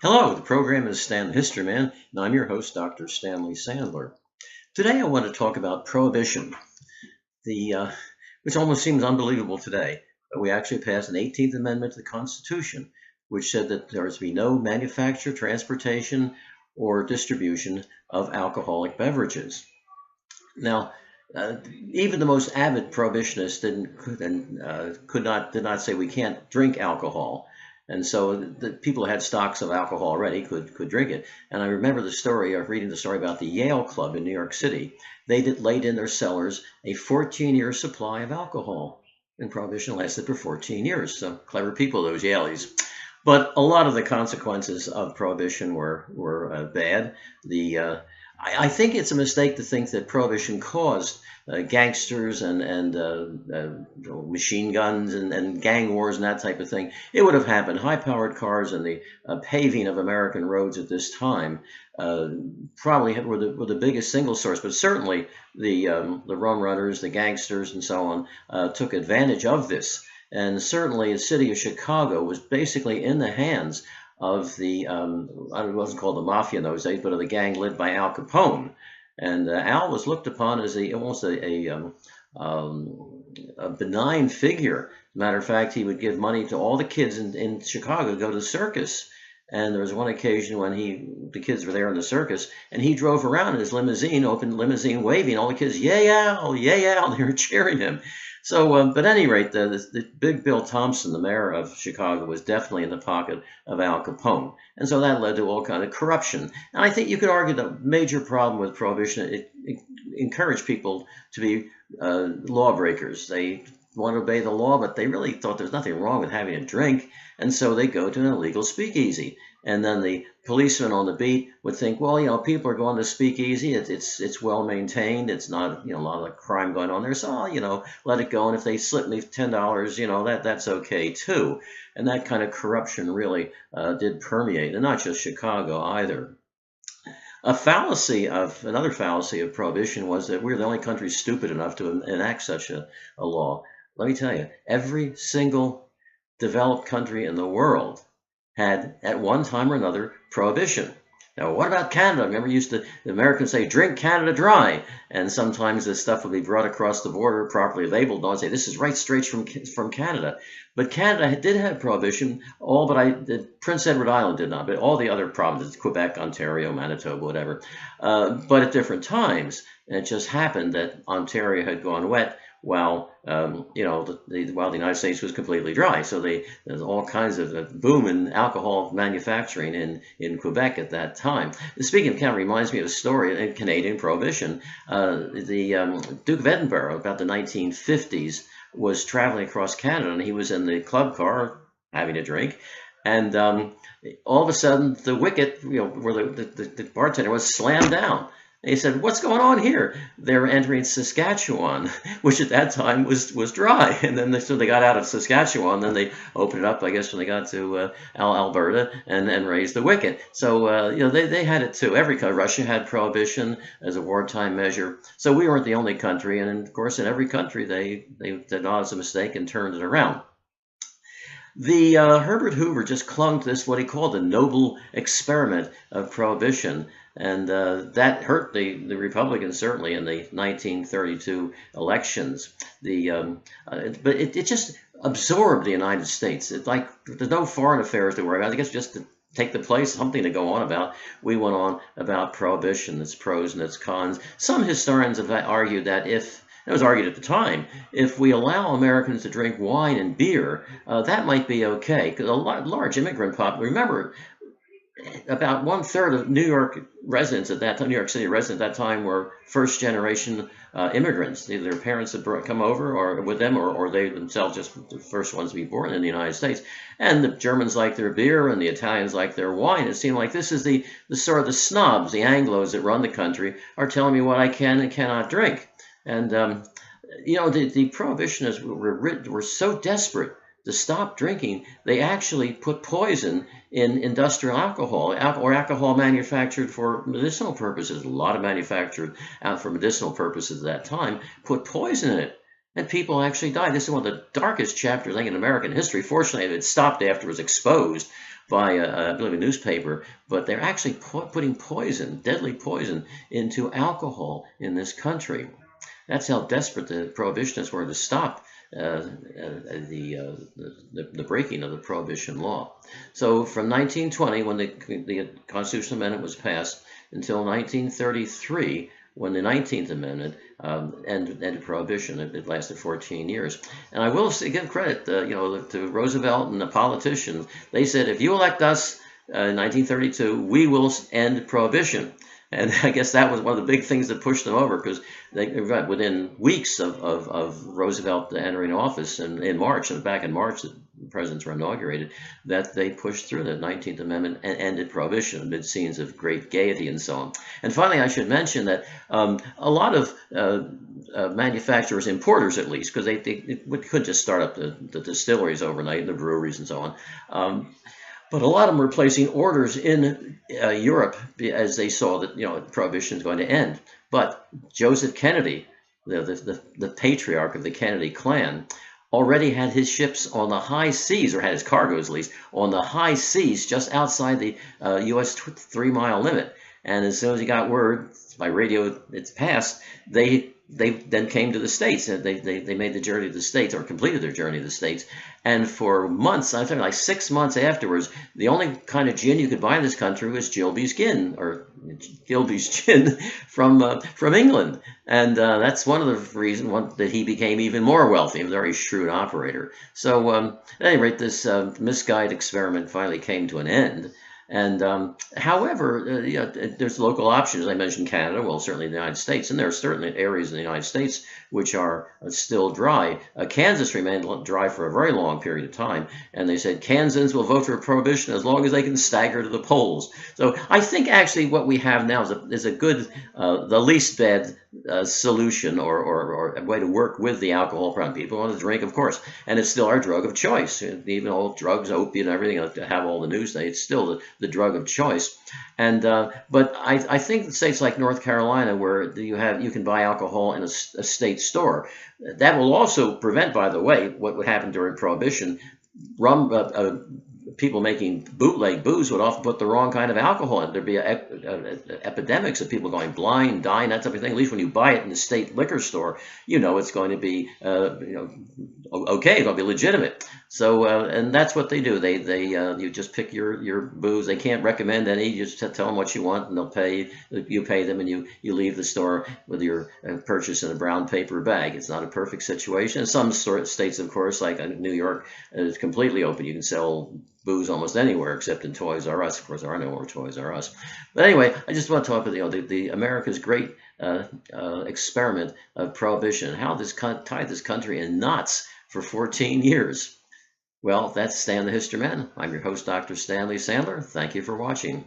Hello, the program is Stan the History Man, and I'm your host, Dr. Stanley Sandler. Today I want to talk about Prohibition, which almost seems unbelievable today, but we actually passed an 18th Amendment to the Constitution, which said that there is to be no manufacture, transportation, or distribution of alcoholic beverages. Now, even the most avid prohibitionists did not say we can't drink alcohol. And so the people who had stocks of alcohol already could drink it. And I remember the story of reading the story about the Yale Club in New York City. They laid in their cellars a 14-year supply of alcohol. And Prohibition lasted for 14 years. So clever people, those Yaleys. But a lot of the consequences of Prohibition were bad. I think it's a mistake to think that Prohibition caused gangsters and machine guns and gang wars and that type of thing. It would have happened. High-powered cars and the paving of American roads at this time probably were the biggest single source, but certainly the rum runners, the gangsters, and so on took advantage of this. And certainly the city of Chicago was basically in the hands of the, it wasn't called the mafia in those days, but of the gang led by Al Capone. And Al was looked upon as almost a benign figure. As a matter of fact, he would give money to all the kids in Chicago to go to the circus. And there was one occasion when the kids were there in the circus, and he drove around in his limousine, open limousine, waving. All the kids, yay, Al, yay, Al, they were cheering him. So, but at any rate, the big Bill Thompson, the mayor of Chicago, was definitely in the pocket of Al Capone. And so that led to all kind of corruption. And I think you could argue the major problem with Prohibition, it encouraged people to be lawbreakers. They want to obey the law, but they really thought there's nothing wrong with having a drink. And so they go to an illegal speakeasy. And then the policeman on the beat would think, well, people are going to speakeasy. It's well maintained. It's not, a lot of crime going on there. So, let it go. And if they slip me $10, that's okay too. And that kind of corruption really did permeate, and not just Chicago either. Another fallacy of Prohibition was that we're the only country stupid enough to enact such a law. Let me tell you, every single developed country in the world had, at one time or another, Prohibition. Now, what about Canada? Remember, the Americans say, drink Canada dry. And sometimes this stuff would be brought across the border, properly labeled, and I'd say, this is right straight from Canada. But Canada did have Prohibition, Prince Edward Island did not, but all the other provinces, Quebec, Ontario, Manitoba, whatever, but at different times. And it just happened that Ontario had gone wet, while while the United States was completely dry. So there's all kinds of boom in alcohol manufacturing in Quebec at that time. Speaking of Canada, reminds me of a story in Canadian Prohibition. The Duke of Edinburgh, about the 1950s, was traveling across Canada, and he was in the club car having a drink, and all of a sudden the wicket, where the bartender was, slammed down. And he said, what's going on here? They're entering Saskatchewan, which at that time was dry. And then so they got out of Saskatchewan, then they opened it up, I guess, when they got to Alberta and raised the wicket. So, they had it too. Every country, Russia had Prohibition as a wartime measure. So we weren't the only country. And of course, in every country, they did not as a mistake and turned it around. Herbert Hoover just clung to this, what he called the noble experiment of Prohibition. And that hurt the Republicans, certainly, in the 1932 elections. But it just absorbed the United States. There's no foreign affairs to worry about. I guess just to take the place, something to go on about. We went on about Prohibition, its pros and its cons. Some historians have argued that it was argued at the time, if we allow Americans to drink wine and beer, that might be okay. Because a large immigrant population, remember, about 1/3 of New York residents at that time, New York City residents at that time, were first-generation immigrants. Either their parents had come over or with them, or they themselves just the first ones to be born in the United States. And the Germans like their beer, and the Italians like their wine. It seemed like this is the sort of the snobs, the Anglos that run the country, are telling me what I can and cannot drink. And the prohibitionists were so desperate to stop drinking, they actually put poison in industrial alcohol or alcohol manufactured for medicinal purposes. A lot of manufactured for medicinal purposes at that time put poison in it. And people actually died. This is one of the darkest chapters, I think, in American history. Fortunately, it stopped after it was exposed. by, I believe, a newspaper, but they're actually putting poison, deadly poison, into alcohol in this country. That's how desperate the prohibitionists were to stop the breaking of the Prohibition law. So from 1920, when the Constitutional Amendment was passed, until 1933, when the 19th Amendment ended Prohibition. It lasted 14 years. And I will give credit, to Roosevelt and the politicians. They said, if you elect us in 1932, we will end Prohibition. And I guess that was one of the big things that pushed them over, because within weeks of Roosevelt entering office in March, and back in March, the presidents were inaugurated, that they pushed through the 19th Amendment and ended Prohibition amid scenes of great gaiety and so on. And finally, I should mention that a lot of manufacturers, importers at least, because they couldn't just start up the distilleries overnight, the breweries and so on. But a lot of them were placing orders in Europe as they saw that Prohibition is going to end. But Joseph Kennedy, the patriarch of the Kennedy clan, already had his ships on the high seas, or had his cargoes at least, on the high seas just outside the U.S. 3-mile limit. And as soon as he got word by radio it's passed, they then came to the States, and they made the journey to the States, or completed their journey to the States. And for months, I think like 6 months afterwards, the only kind of gin you could buy in this country was Gilbey's Gin, or Gilbey's Gin from England. And that's one of the reasons that he became even more wealthy, a very shrewd operator. So at any rate, this misguided experiment finally came to an end. And however, there's local options. I mentioned Canada, well, certainly the United States, and there are certainly areas in the United States which are still dry. Kansas remained dry for a very long period of time, and they said Kansans will vote for Prohibition as long as they can stagger to the polls. So I think actually what we have now is a good, the least bad solution, or a way to work with the alcohol problem. People want to drink, of course, and it's still our drug of choice. Even all drugs, opiate, and everything that have all the news today, it's still the drug of choice. And but I think states like North Carolina, where you can buy alcohol in a state store, that will also prevent, by the way, what would happen during Prohibition. People making bootleg booze would often put the wrong kind of alcohol in. There'd be epidemics of people going blind, dying, that type of thing. At least when you buy it in the state liquor store, it's going to be okay, it's going to be legitimate. So and that's what they do. You just pick your booze. They can't recommend any. You just tell them what you want, and they'll pay. You pay them, and you leave the store with your purchase in a brown paper bag. It's not a perfect situation. Some states, of course, like New York, is completely open. You can sell booze almost anywhere except in Toys R Us. Of course, there are no more Toys R Us. But anyway, I just want to talk about the America's great experiment of Prohibition, how this tied this country in knots for 14 years. Well, that's Stan the History Man. I'm your host, Dr. Stanley Sandler. Thank you for watching.